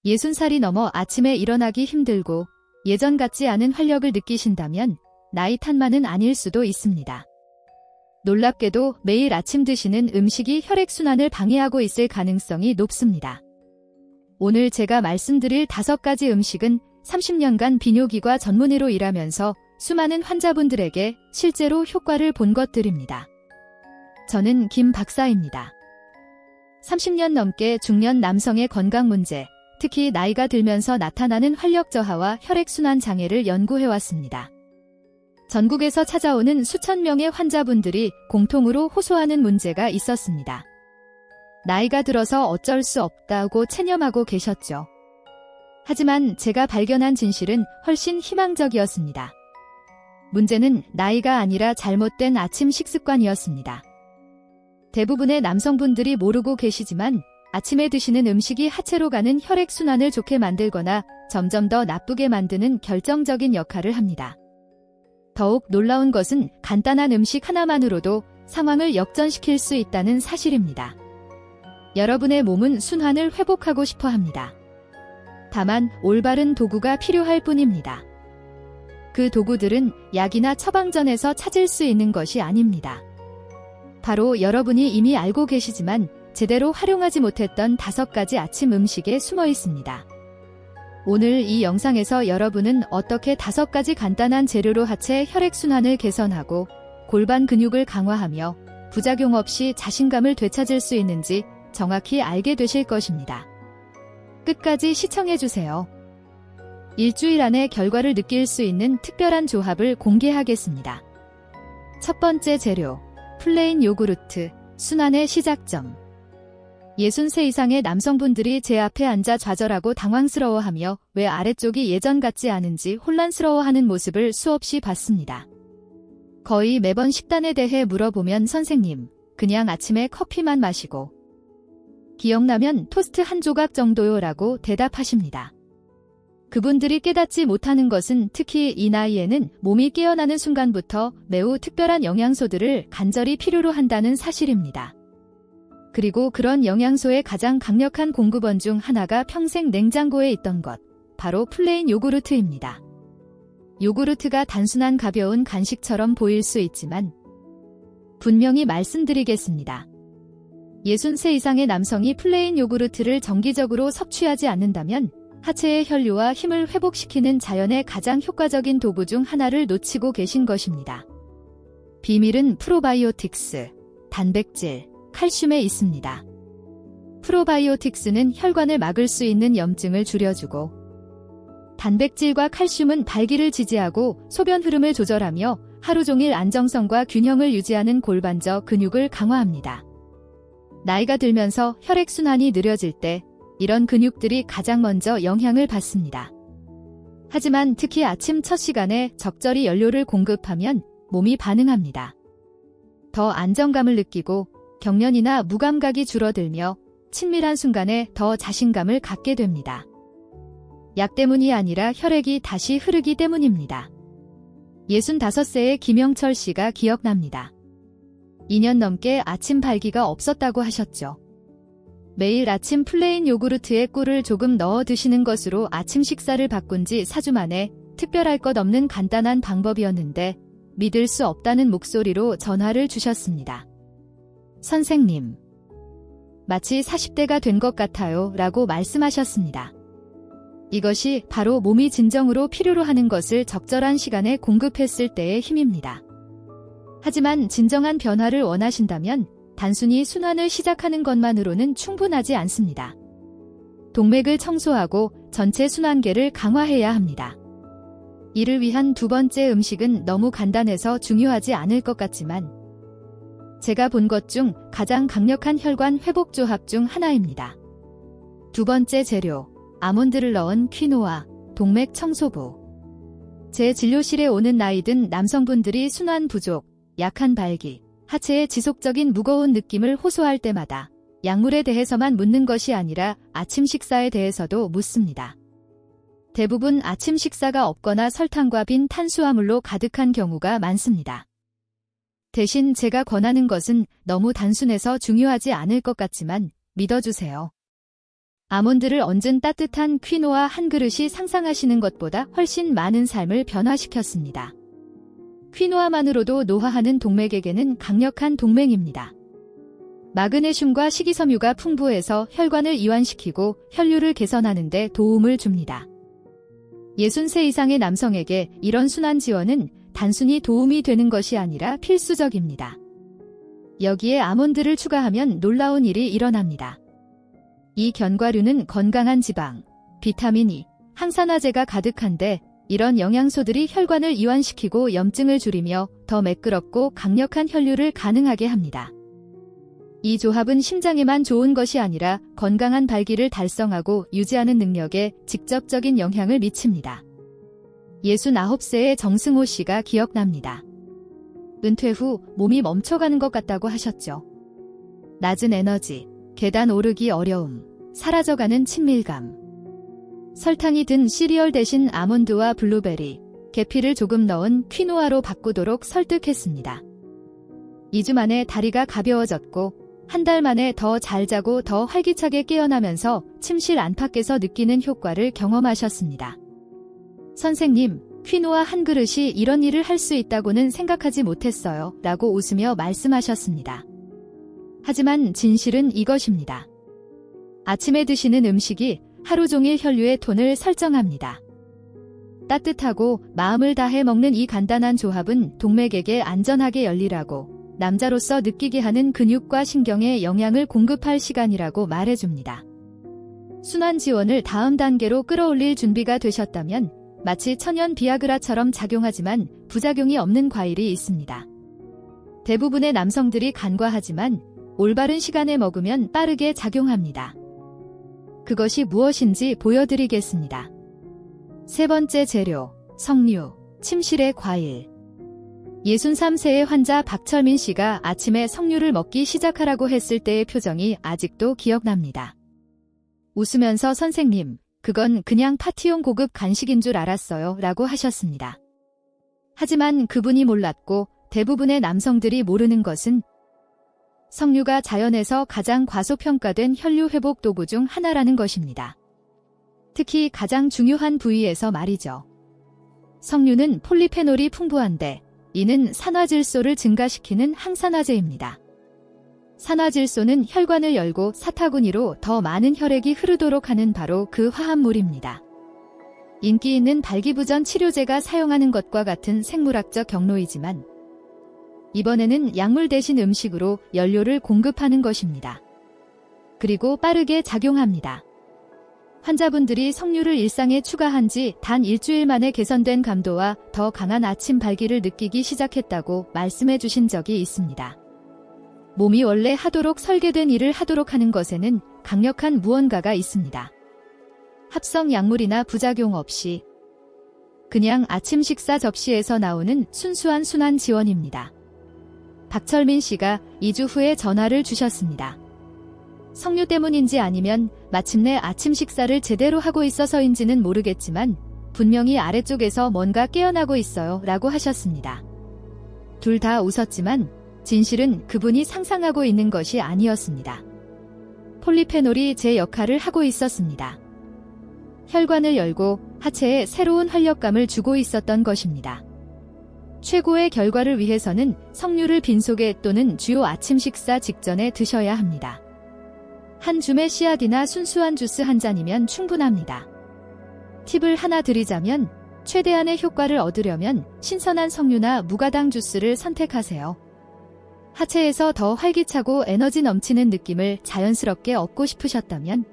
60살이 넘어 아침에 일어나기 힘들고 예전 같지 않은 활력을 느끼신다면 나이 탓만은 아닐 수도 있습니다. 놀랍게도 매일 아침 드시는 음식이 혈액순환을 방해하고 있을 가능성이 높습니다. 오늘 제가 말씀드릴 5가지 음식은 30년간 비뇨기과 전문의로 일하면서 수많은 환자분들에게 실제로 효과를 본 것들입니다. 저는 김 박사입니다. 30년 넘게 중년 남성의 건강 문제, 특히 나이가 들면서 나타나는 활력 저하와 혈액순환 장애를 연구해왔습니다. 전국에서 찾아오는 수천 명의 환자분들이 공통으로 호소하는 문제가 있었습니다. 나이가 들어서 어쩔 수 없다고 체념하고 계셨죠. 하지만 제가 발견한 진실은 훨씬 희망적이었습니다. 문제는 나이가 아니라 잘못된 아침 식습관이었습니다. 대부분의 남성분들이 모르고 계시지만 아침에 드시는 음식이 하체로 가는 혈액순환을 좋게 만들거나 점점 더 나쁘게 만드는 결정적인 역할을 합니다. 더욱 놀라운 것은 간단한 음식 하나만으로도 상황을 역전시킬 수 있다는 사실입니다. 여러분의 몸은 순환을 회복하고 싶어 합니다. 다만 올바른 도구가 필요할 뿐입니다. 그 도구들은 약이나 처방전에서 찾을 수 있는 것이 아닙니다. 바로 여러분이 이미 알고 계시지만 제대로 활용하지 못했던 5가지 아침 음식에 숨어 있습니다. 오늘 이 영상에서 여러분은 어떻게 5가지 간단한 재료로 하체 혈액순환을 개선하고 골반 근육을 강화하며 부작용 없이 자신감을 되찾을 수 있는지 정확히 알게 되실 것입니다. 끝까지 시청해주세요. 일주일 안에 결과를 느낄 수 있는 특별한 조합을 공개하겠습니다. 첫 번째 재료, 플레인 요구르트, 순환의 시작점. 60세 이상의 남성분들이 제 앞에 앉아 좌절하고 당황스러워하며 왜 아래쪽이 예전 같지 않은지 혼란스러워하는 모습을 수없이 봤습니다. 거의 매번 식단에 대해 물어보면 선생님, 그냥 아침에 커피만 마시고 기억나면 토스트 한 조각 정도요 라고 대답하십니다. 그분들이 깨닫지 못하는 것은 특히 이 나이에는 몸이 깨어나는 순간부터 매우 특별한 영양소들을 간절히 필요로 한다는 사실입니다. 그리고 그런 영양소의 가장 강력한 공급원 중 하나가 평생 냉장고에 있던 것, 바로 플레인 요구르트입니다. 요구르트가 단순한 가벼운 간식처럼 보일 수 있지만 분명히 말씀드리겠습니다. 60세 이상의 남성이 플레인 요구르트를 정기적으로 섭취하지 않는다면 하체의 혈류와 힘을 회복시키는 자연의 가장 효과적인 도구 중 하나를 놓치고 계신 것입니다. 비밀은 프로바이오틱스, 단백질, 칼슘에 있습니다. 프로바이오틱스는 혈관을 막을 수 있는 염증을 줄여주고 단백질과 칼슘은 발기를 지지하고 소변 흐름을 조절하며 하루 종일 안정성과 균형을 유지하는 골반저 근육을 강화합니다. 나이가 들면서 혈액순환이 느려질 때 이런 근육들이 가장 먼저 영향을 받습니다. 하지만 특히 아침 첫 시간에 적절히 연료를 공급하면 몸이 반응합니다. 더 안정감을 느끼고 경련이나 무감각이 줄어들며 친밀한 순간에 더 자신감을 갖게 됩니다. 약 때문이 아니라 혈액이 다시 흐르기 때문입니다. 65세의 김영철 씨가 기억납니다. 2년 넘게 아침 발기가 없었다고 하셨죠. 매일 아침 플레인 요구르트에 꿀을 조금 넣어 드시는 것으로 아침 식사를 바꾼 지 4주 만에 특별할 것 없는 간단한 방법이었는데 믿을 수 없다는 목소리로 전화를 주셨습니다. 선생님, 마치 40대가 된 것 같아요 라고 말씀하셨습니다. 이것이 바로 몸이 진정으로 필요로 하는 것을 적절한 시간에 공급했을 때의 힘입니다. 하지만 진정한 변화를 원하신다면 단순히 순환을 시작하는 것만으로는 충분하지 않습니다. 동맥을 청소하고 전체 순환계를 강화해야 합니다. 이를 위한 2번째 음식은 너무 간단해서 중요하지 않을 것 같지만 제가 본 것 중 가장 강력한 혈관 회복 조합 중 하나입니다. 2번째 재료, 아몬드를 넣은 퀴노아, 동맥 청소부. 제 진료실에 오는 나이든 남성분들이 순환 부족, 약한 발기, 하체의 지속적인 무거운 느낌을 호소할 때마다 약물에 대해서만 묻는 것이 아니라 아침 식사에 대해서도 묻습니다. 대부분 아침 식사가 없거나 설탕과 빈 탄수화물로 가득한 경우가 많습니다. 대신 제가 권하는 것은 너무 단순해서 중요하지 않을 것 같지만 믿어주세요. 아몬드를 얹은 따뜻한 퀴노아 한 그릇이 상상하시는 것보다 훨씬 많은 삶을 변화시켰습니다. 퀴노아만으로도 노화하는 동맥에게는 강력한 동맹입니다. 마그네슘과 식이섬유가 풍부해서 혈관을 이완시키고 혈류를 개선하는 데 도움을 줍니다. 60세 이상의 남성에게 이런 순환 지원은 단순히 도움이 되는 것이 아니라 필수적입니다. 여기에 아몬드를 추가하면 놀라운 일이 일어납니다. 이 견과류는 건강한 지방, 비타민 E, 항산화제가 가득한데 이런 영양소들이 혈관을 이완시키고 염증을 줄이며 더 매끄럽고 강력한 혈류를 가능하게 합니다. 이 조합은 심장에만 좋은 것이 아니라 건강한 발기를 달성하고 유지하는 능력에 직접적인 영향을 미칩니다. 69세의 정승호 씨가 기억납니다. 은퇴 후 몸이 멈춰가는 것 같다고 하셨죠. 낮은 에너지, 계단 오르기 어려움, 사라져가는 친밀감. 설탕이 든 시리얼 대신 아몬드와 블루베리, 계피를 조금 넣은 퀴노아로 바꾸도록 설득했습니다. 2주 만에 다리가 가벼워졌고 한 달 만에 더 잘 자고 더 활기차게 깨어나면서 침실 안팎에서 느끼는 효과를 경험하셨습니다. 선생님, 퀴노아 한 그릇이 이런 일을 할 수 있다고는 생각하지 못했어요. 라고 웃으며 말씀하셨습니다. 하지만 진실은 이것입니다. 아침에 드시는 음식이 하루 종일 혈류의 톤을 설정합니다. 따뜻하고 마음을 다해 먹는 이 간단한 조합은 동맥에게 안전하게 열리라고 남자로서 느끼게 하는 근육과 신경에 영향을 공급할 시간이라고 말해줍니다. 순환 지원을 다음 단계로 끌어올릴 준비가 되셨다면 마치 천연 비아그라처럼 작용하지만 부작용이 없는 과일이 있습니다. 대부분의 남성들이 간과하지만 올바른 시간에 먹으면 빠르게 작용합니다. 그것이 무엇인지 보여드리겠습니다. 세 번째 재료, 석류, 침실의 과일. 63세의 환자 박철민 씨가 아침에 석류를 먹기 시작하라고 했을 때의 표정이 아직도 기억납니다. 웃으면서 선생님, 그건 그냥 파티용 고급 간식인 줄 알았어요. 라고 하셨습니다. 하지만 그분이 몰랐고 대부분의 남성들이 모르는 것은 석류가 자연에서 가장 과소평가된 혈류 회복 도구 중 하나라는 것입니다. 특히 가장 중요한 부위에서 말이죠. 석류는 폴리페놀이 풍부한데 이는 산화질소를 증가시키는 항산화제입니다. 산화질소는 혈관을 열고 사타구니로 더 많은 혈액이 흐르도록 하는 바로 그 화합물입니다. 인기 있는 발기부전 치료제가 사용하는 것과 같은 생물학적 경로이지만 이번에는 약물 대신 음식으로 연료를 공급하는 것입니다. 그리고 빠르게 작용합니다. 환자분들이 석류를 일상에 추가한 지 단 일주일 만에 개선된 감도와 더 강한 아침 발기를 느끼기 시작했다고 말씀해 주신 적이 있습니다. 몸이 원래 하도록 설계된 일을 하도록 하는 것에는 강력한 무언가가 있습니다. 합성 약물이나 부작용 없이 그냥 아침 식사 접시에서 나오는 순수한 순환 지원입니다. 박철민 씨가 2주 후에 전화를 주셨습니다. 석류 때문인지 아니면 마침내 아침 식사를 제대로 하고 있어서인지는 모르겠지만 분명히 아래쪽에서 뭔가 깨어나고 있어요 라고 하셨습니다. 둘 다 웃었지만 진실은 그분이 상상하고 있는 것이 아니었습니다. 폴리페놀이 제 역할을 하고 있었습니다. 혈관을 열고 하체에 새로운 활력감을 주고 있었던 것입니다. 최고의 결과를 위해서는 석류를 빈속에 또는 주요 아침 식사 직전에 드셔야 합니다. 한 줌의 씨앗이나 순수한 주스 한 잔이면 충분합니다. 팁을 하나 드리자면 최대한의 효과를 얻으려면 신선한 석류나 무가당 주스를 선택하세요. 하체에서 더 활기차고 에너지 넘치는 느낌을 자연스럽게 얻고 싶으셨다면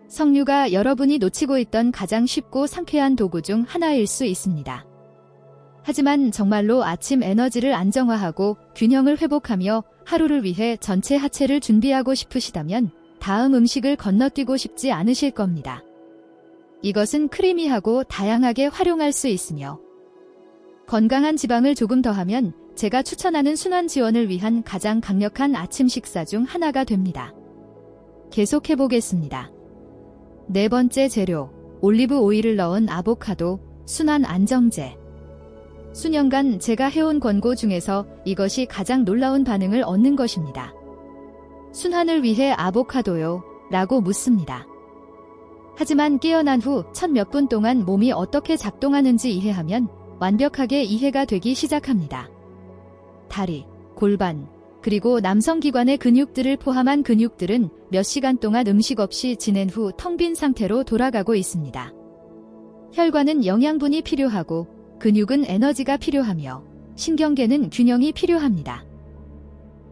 석류가 여러분이 놓치고 있던 가장 쉽고 상쾌한 도구 중 하나일 수 있습니다. 하지만 정말로 아침 에너지를 안정화하고 균형을 회복하며 하루를 위해 전체 하체를 준비하고 싶으시다면 다음 음식을 건너뛰고 싶지 않으실 겁니다. 이것은 크리미하고 다양하게 활용할 수 있으며 건강한 지방을 조금 더하면 제가 추천하는 순환 지원을 위한 가장 강력한 아침 식사 중 하나가 됩니다. 계속해보겠습니다. 네 번째 재료, 올리브 오일을 넣은 아보카도, 순환 안정제. 수년간 제가 해온 권고 중에서 이것이 가장 놀라운 반응을 얻는 것입니다. 순환을 위해 아보카도요? 라고 묻습니다. 하지만 깨어난 후 첫 몇 분 동안 몸이 어떻게 작동하는지 이해하면 완벽하게 이해가 되기 시작합니다. 다리, 골반, 그리고 남성기관의 근육들을 포함한 근육들은 몇 시간 동안 음식 없이 지낸 후 텅 빈 상태로 돌아가고 있습니다. 혈관은 영양분이 필요하고 근육은 에너지가 필요하며 신경계는 균형이 필요합니다.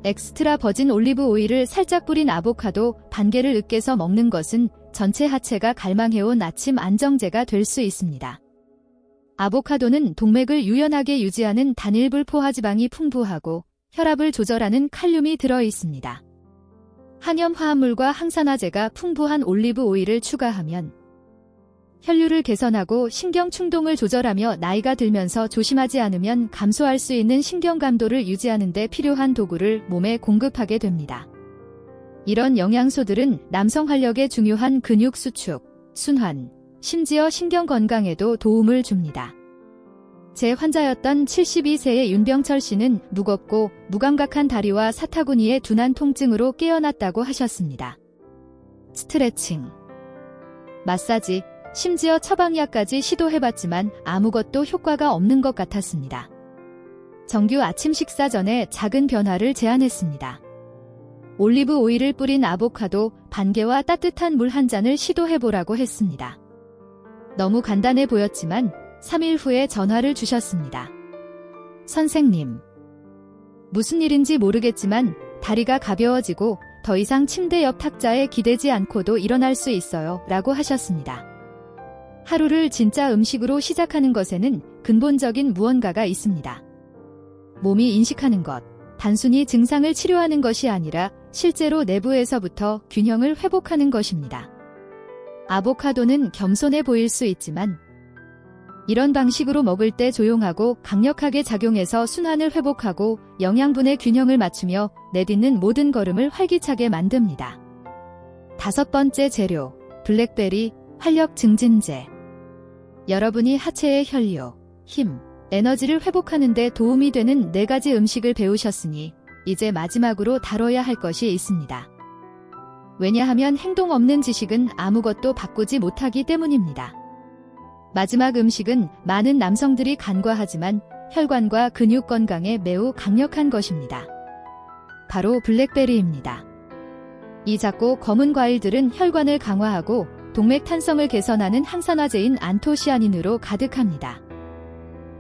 엑스트라 버진 올리브 오일을 살짝 뿌린 아보카도 반개를 으깨서 먹는 것은 전체 하체가 갈망해온 아침 안정제가 될 수 있습니다. 아보카도는 동맥을 유연하게 유지하는 단일불 포화지방이 풍부하고 혈압을 조절하는 칼륨이 들어 있습니다. 항염 화합물과 항산화제가 풍부한 올리브 오일을 추가하면 혈류를 개선하고 신경 충동을 조절하며 나이가 들면서 조심하지 않으면 감소할 수 있는 신경 감도를 유지하는 데 필요한 도구를 몸에 공급하게 됩니다. 이런 영양소들은 남성 활력에 중요한 근육 수축, 순환, 심지어 신경 건강에도 도움을 줍니다. 제 환자였던 72세의 윤병철 씨는 무겁고 무감각한 다리와 사타구니의 둔한 통증으로 깨어났다고 하셨습니다. 스트레칭, 마사지, 심지어 처방약까지 시도해봤지만 아무것도 효과가 없는 것 같았습니다. 정규 아침 식사 전에 작은 변화를 제안했습니다. 올리브 오일을 뿌린 아보카도 반개와 따뜻한 물 한 잔을 시도해보라고 했습니다. 너무 간단해 보였지만 3일 후에 전화를 주셨습니다. 선생님, 무슨 일인지 모르겠지만 다리가 가벼워지고 더 이상 침대 옆 탁자에 기대지 않고도 일어날 수 있어요 라고 하셨습니다. 하루를 진짜 음식으로 시작하는 것에는 근본적인 무언가가 있습니다. 몸이 인식하는 것, 단순히 증상을 치료하는 것이 아니라 실제로 내부에서부터 균형을 회복하는 것입니다. 아보카도는 겸손해 보일 수 있지만 이런 방식으로 먹을 때 조용하고 강력하게 작용해서 순환을 회복하고 영양분의 균형을 맞추며 내딛는 모든 걸음을 활기차게 만듭니다. 5번째 재료, 블랙베리, 활력 증진제. 여러분이 하체의 혈류, 힘, 에너지를 회복하는 데 도움이 되는 4가지 음식을 배우셨으니 이제 마지막으로 다뤄야 할 것이 있습니다. 왜냐하면 행동 없는 지식은 아무것도 바꾸지 못하기 때문입니다. 마지막 음식은 많은 남성들이 간과하지만 혈관과 근육 건강에 매우 강력한 것입니다. 바로 블랙베리입니다. 이 작고 검은 과일들은 혈관을 강화하고 동맥 탄성을 개선하는 항산화제인 안토시아닌으로 가득합니다.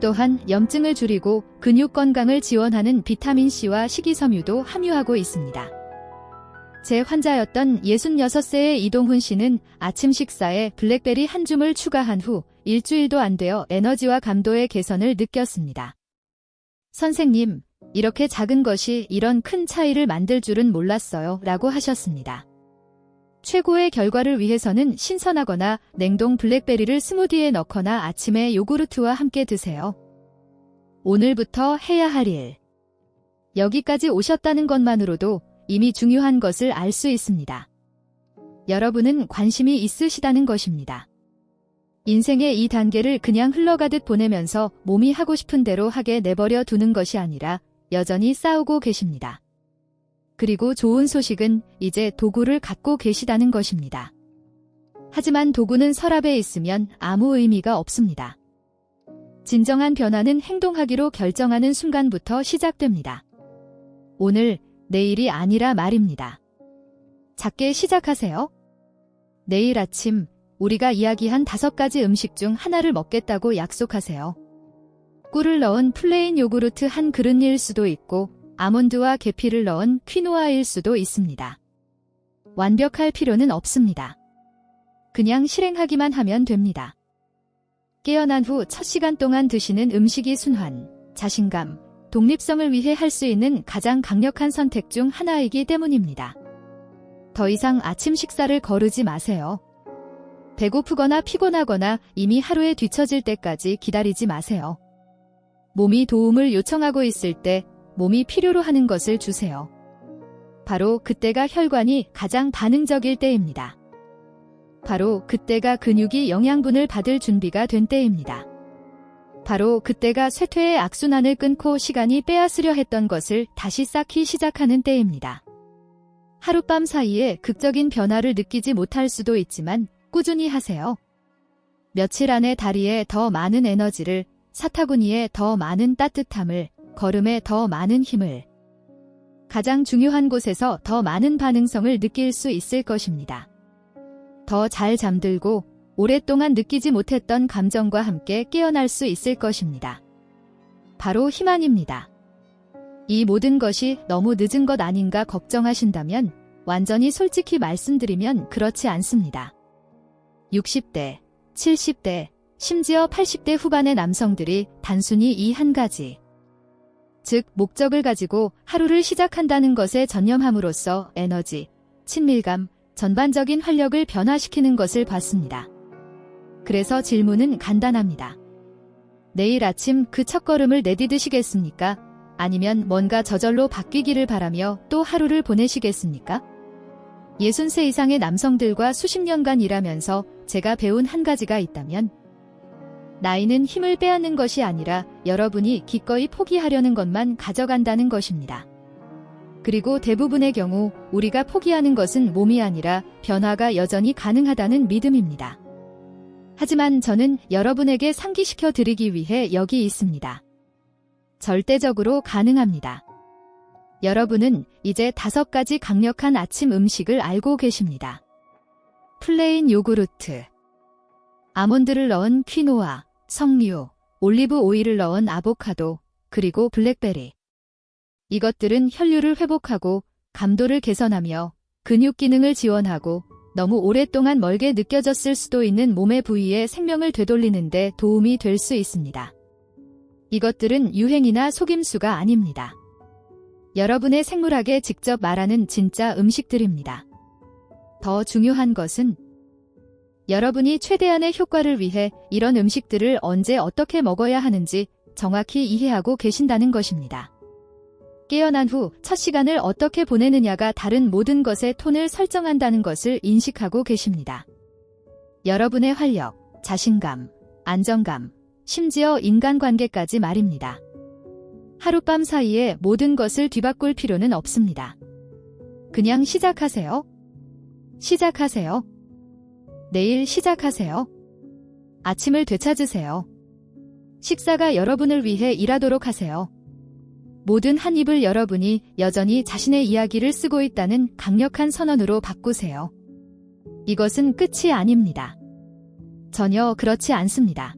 또한 염증을 줄이고 근육 건강을 지원하는 비타민C와 식이섬유도 함유하고 있습니다. 제 환자였던 66세의 이동훈 씨는 아침 식사에 블랙베리 한 줌을 추가한 후 일주일도 안 되어 에너지와 감도의 개선을 느꼈습니다. 선생님, 이렇게 작은 것이 이런 큰 차이를 만들 줄은 몰랐어요 라고 하셨습니다. 최고의 결과를 위해서는 신선하거나 냉동 블랙베리를 스무디에 넣거나 아침에 요구르트와 함께 드세요. 오늘부터 해야 할 일. 여기까지 오셨다는 것만으로도 이미 중요한 것을 알 수 있습니다. 여러분은 관심이 있으시다는 것입니다. 인생의 이 단계를 그냥 흘러가듯 보내면서 몸이 하고 싶은 대로 하게 내버려 두는 것이 아니라 여전히 싸우고 계십니다. 그리고 좋은 소식은 이제 도구를 갖고 계시다는 것입니다. 하지만 도구는 서랍에 있으면 아무 의미가 없습니다. 진정한 변화는 행동하기로 결정하는 순간부터 시작됩니다. 오늘, 내일이 아니라 말입니다. 작게 시작하세요. 내일 아침 우리가 이야기한 5가지 음식 중 하나를 먹겠다고 약속하세요. 꿀을 넣은 플레인 요구르트 한 그릇일 수도 있고 아몬드와 계피를 넣은 퀴노아일 수도 있습니다. 완벽할 필요는 없습니다. 그냥 실행하기만 하면 됩니다. 깨어난 후 첫 시간 동안 드시는 음식이 순환, 자신감, 독립성을 위해 할 수 있는 가장 강력한 선택 중 하나이기 때문입니다. 더 이상 아침 식사를 거르지 마세요. 배고프거나 피곤하거나 이미 하루에 뒤처질 때까지 기다리지 마세요. 몸이 도움을 요청하고 있을 때 몸이 필요로 하는 것을 주세요. 바로 그때가 혈관이 가장 반응적일 때입니다. 바로 그때가 근육이 영양분을 받을 준비가 된 때입니다. 바로 그때가 쇠퇴의 악순환을 끊고 시간이 빼앗으려 했던 것을 다시 쌓기 시작하는 때입니다. 하룻밤 사이에 극적인 변화를 느끼지 못할 수도 있지만 꾸준히 하세요. 며칠 안에 다리에 더 많은 에너지를, 사타구니에 더 많은 따뜻함을, 걸음에 더 많은 힘을, 가장 중요한 곳에서 더 많은 반응성을 느낄 수 있을 것입니다. 더 잘 잠들고 오랫동안 느끼지 못했던 감정과 함께 깨어날 수 있을 것입니다. 바로 희망입니다. 이 모든 것이 너무 늦은 것 아닌가 걱정하신다면 완전히 솔직히 말씀드리면 그렇지 않습니다. 60대, 70대, 심지어 80대 후반의 남성들이 단순히 이 한 가지, 즉 목적을 가지고 하루를 시작한다는 것에 전념함으로써 에너지, 친밀감, 전반적인 활력을 변화시키는 것을 봤습니다. 그래서 질문은 간단합니다. 내일 아침 그 첫걸음을 내디디시겠습니까? 아니면 뭔가 저절로 바뀌기를 바라며 또 하루를 보내시겠습니까? 60세 이상의 남성들과 수십 년간 일하면서 제가 배운 한 가지가 있다면, 나이는 힘을 빼앗는 것이 아니라 여러분이 기꺼이 포기하려는 것만 가져간다는 것입니다. 그리고 대부분의 경우 우리가 포기하는 것은 몸이 아니라 변화가 여전히 가능하다는 믿음입니다. 하지만 저는 여러분에게 상기시켜 드리기 위해 여기 있습니다. 절대적으로 가능합니다. 여러분은 이제 5가지 강력한 아침 음식을 알고 계십니다. 플레인 요구르트, 아몬드를 넣은 퀴노아, 석류, 올리브 오일을 넣은 아보카도, 그리고 블랙베리. 이것들은 혈류를 회복하고 감도를 개선하며 근육 기능을 지원하고 너무 오랫동안 멀게 느껴졌을 수도 있는 몸의 부위에 생명을 되돌리는 데 도움이 될 수 있습니다. 이것들은 유행이나 속임수가 아닙니다. 여러분의 생물학에 직접 말하는 진짜 음식들입니다. 더 중요한 것은 여러분이 최대한의 효과를 위해 이런 음식들을 언제 어떻게 먹어야 하는지 정확히 이해하고 계신다는 것입니다. 깨어난 후 첫 시간을 어떻게 보내느냐가 다른 모든 것의 톤을 설정한다는 것을 인식하고 계십니다. 여러분의 활력, 자신감, 안정감, 심지어 인간관계까지 말입니다. 하룻밤 사이에 모든 것을 뒤바꿀 필요는 없습니다. 그냥 시작하세요. 시작하세요. 내일 시작하세요. 아침을 되찾으세요. 식사가 여러분을 위해 일하도록 하세요. 모든 한 입을 여러분이 여전히 자신의 이야기를 쓰고 있다는 강력한 선언으로 바꾸세요. 이것은 끝이 아닙니다. 전혀 그렇지 않습니다.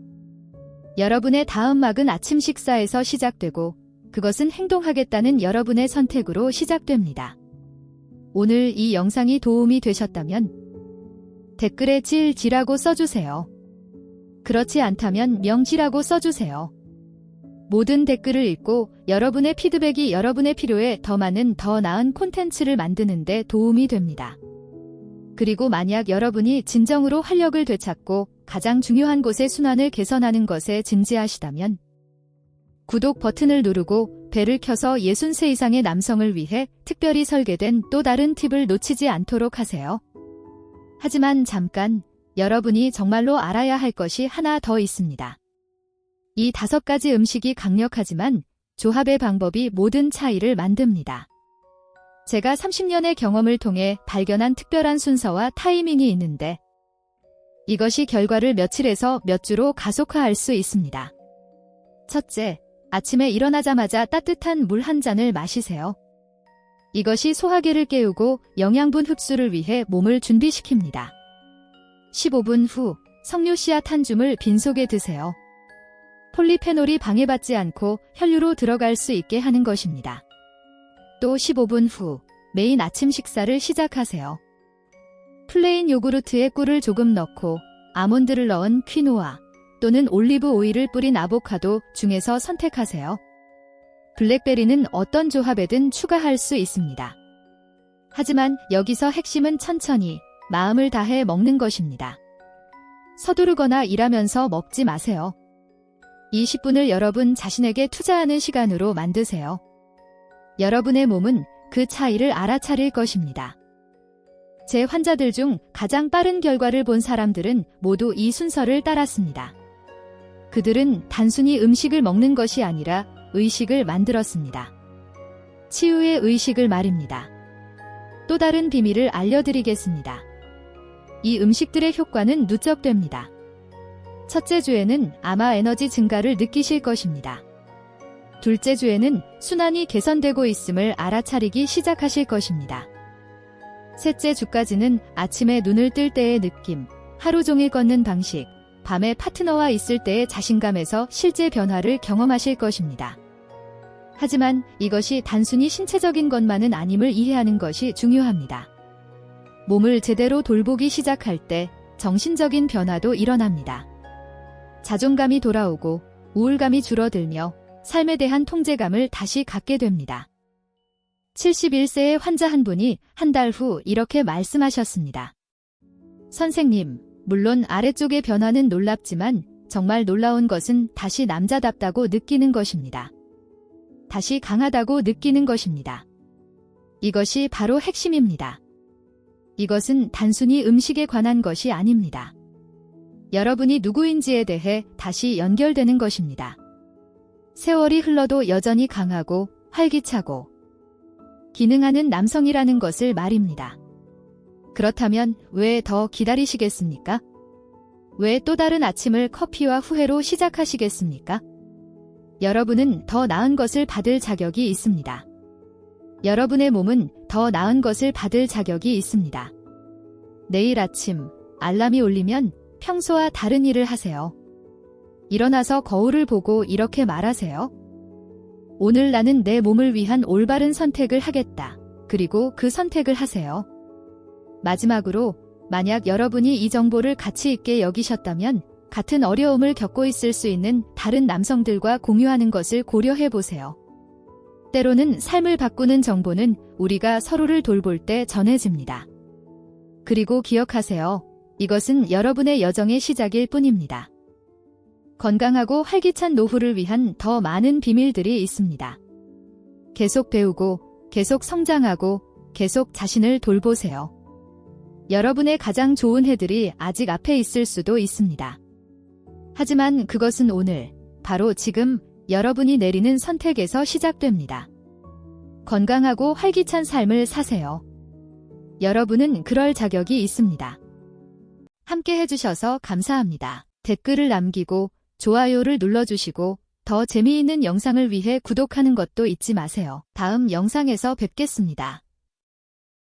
여러분의 다음 막은 아침 식사에서 시작되고 그것은 행동하겠다는 여러분의 선택으로 시작됩니다. 오늘 이 영상이 도움이 되셨다면 댓글에 찔지라고 써주세요. 그렇지 않다면 명지라고 써주세요. 모든 댓글을 읽고 여러분의 피드백이 여러분의 필요에 더 많은 더 나은 콘텐츠를 만드는 데 도움이 됩니다. 그리고 만약 여러분이 진정으로 활력을 되찾고 가장 중요한 곳의 순환을 개선하는 것에 진지하시다면 구독 버튼을 누르고 벨을 켜서 60세 이상의 남성을 위해 특별히 설계된 또 다른 팁을 놓치지 않도록 하세요. 하지만 잠깐, 여러분이 정말로 알아야 할 것이 하나 더 있습니다. 이 5가지 음식이 강력하지만 조합의 방법이 모든 차이를 만듭니다. 제가 30년의 경험을 통해 발견한 특별한 순서와 타이밍이 있는데 이것이 결과를 며칠에서 몇 주로 가속화할 수 있습니다. 첫째, 아침에 일어나자마자 따뜻한 물 한 잔을 마시세요. 이것이 소화기를 깨우고 영양분 흡수를 위해 몸을 준비시킵니다. 15분 후 석류 씨앗 한 줌을 빈속에 드세요. 폴리페놀이 방해받지 않고 혈류로 들어갈 수 있게 하는 것입니다. 또 15분 후 메인 아침 식사를 시작하세요. 플레인 요구르트에 꿀을 조금 넣고 아몬드를 넣은 퀴노아 또는 올리브 오일을 뿌린 아보카도 중에서 선택하세요. 블랙베리는 어떤 조합에든 추가할 수 있습니다. 하지만 여기서 핵심은 천천히 마음을 다해 먹는 것입니다. 서두르거나 일하면서 먹지 마세요. 20분을 여러분 자신에게 투자하는 시간으로 만드세요. 여러분의 몸은 그 차이를 알아차릴 것입니다. 제 환자들 중 가장 빠른 결과를 본 사람들은 모두 이 순서를 따랐습니다. 그들은 단순히 음식을 먹는 것이 아니라 의식을 만들었습니다. 치유의 의식을 말입니다. 또 다른 비밀을 알려드리겠습니다. 이 음식들의 효과는 누적됩니다. 첫째 주에는 아마 에너지 증가를 느끼실 것입니다. 둘째 주에는 순환이 개선되고 있음을 알아차리기 시작하실 것입니다. 셋째 주까지는 아침에 눈을 뜰 때의 느낌, 하루 종일 걷는 방식, 밤에 파트너와 있을 때의 자신감에서 실제 변화를 경험하실 것입니다. 하지만 이것이 단순히 신체적인 것만은 아님을 이해하는 것이 중요합니다. 몸을 제대로 돌보기 시작할 때 정신적인 변화도 일어납니다. 자존감이 돌아오고 우울감이 줄어들며 삶에 대한 통제감을 다시 갖게 됩니다. 71세의 환자 한 분이 한 달 후 이렇게 말씀하셨습니다. 선생님, 물론 아래쪽의 변화는 놀랍지만 정말 놀라운 것은 다시 남자답다고 느끼는 것입니다. 다시 강하다고 느끼는 것입니다. 이것이 바로 핵심입니다. 이것은 단순히 음식에 관한 것이 아닙니다. 여러분이 누구인지에 대해 다시 연결되는 것입니다. 세월이 흘러도 여전히 강하고 활기차고 기능하는 남성이라는 것을 말입니다. 그렇다면 왜 더 기다리시겠습니까? 왜 또 다른 아침을 커피와 후회로 시작하시겠습니까? 여러분은 더 나은 것을 받을 자격이 있습니다. 여러분의 몸은 더 나은 것을 받을 자격이 있습니다. 내일 아침 알람이 울리면 평소와 다른 일을 하세요. 일어나서 거울을 보고 이렇게 말하세요. 오늘 나는 내 몸을 위한 올바른 선택을 하겠다. 그리고 그 선택을 하세요. 마지막으로 만약 여러분이 이 정보를 가치 있게 여기셨다면 같은 어려움을 겪고 있을 수 있는 다른 남성들과 공유하는 것을 고려해 보세요. 때로는 삶을 바꾸는 정보는 우리가 서로를 돌볼 때 전해집니다. 그리고 기억하세요. 이것은 여러분의 여정의 시작일 뿐입니다. 건강하고 활기찬 노후를 위한 더 많은 비밀들이 있습니다. 계속 배우고, 계속 성장하고, 계속 자신을 돌보세요. 여러분의 가장 좋은 해들이 아직 앞에 있을 수도 있습니다. 하지만 그것은 오늘, 바로 지금 여러분이 내리는 선택에서 시작됩니다. 건강하고 활기찬 삶을 사세요. 여러분은 그럴 자격이 있습니다. 함께 해주셔서 감사합니다. 댓글을 남기고 좋아요를 눌러주시고 더 재미있는 영상을 위해 구독하는 것도 잊지 마세요. 다음 영상에서 뵙겠습니다.